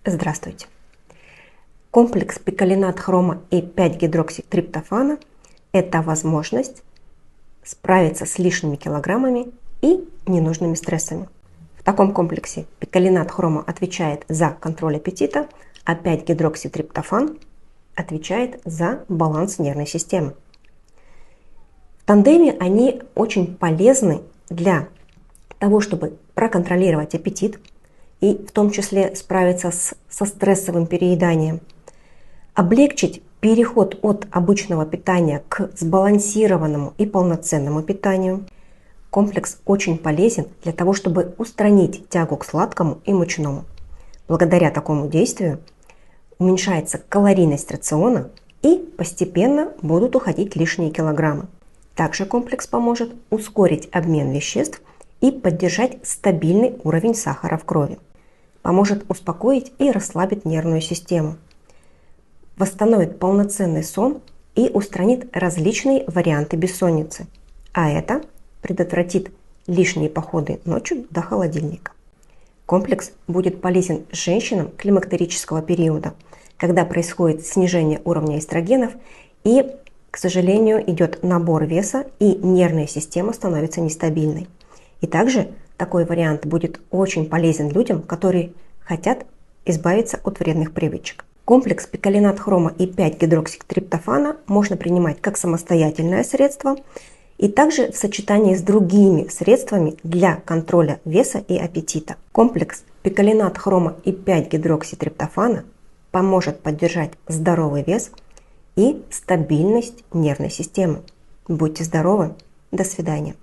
Здравствуйте! Комплекс пикалинат хрома и 5-гидрокситриптофана – это возможность справиться с лишними килограммами и ненужными стрессами. В таком комплексе пикалинат хрома отвечает за контроль аппетита, а 5-гидрокситриптофан отвечает за баланс нервной системы. В тандеме они очень полезны для того, чтобы проконтролировать аппетит, и в том числе справиться со стрессовым перееданием, облегчить переход от обычного питания к сбалансированному и полноценному питанию. Комплекс очень полезен для того, чтобы устранить тягу к сладкому и мучному. Благодаря такому действию уменьшается калорийность рациона и постепенно будут уходить лишние килограммы. Также комплекс поможет ускорить обмен веществ и поддержать стабильный уровень сахара в крови. Поможет успокоить и расслабить нервную систему, восстановит полноценный сон и устранит различные варианты бессонницы. А это предотвратит лишние походы ночью до холодильника. Комплекс будет полезен женщинам климактерического периода, когда происходит снижение уровня эстрогенов и, к сожалению, идет набор веса и нервная система становится нестабильной. И также такой вариант будет очень полезен людям, которые хотят избавиться от вредных привычек. Комплекс пикалинат хрома и 5-гидрокситриптофана можно принимать как самостоятельное средство и также в сочетании с другими средствами для контроля веса и аппетита. Комплекс пикалинат хрома и 5-гидрокситриптофана поможет поддержать здоровый вес и стабильность нервной системы. Будьте здоровы! До свидания!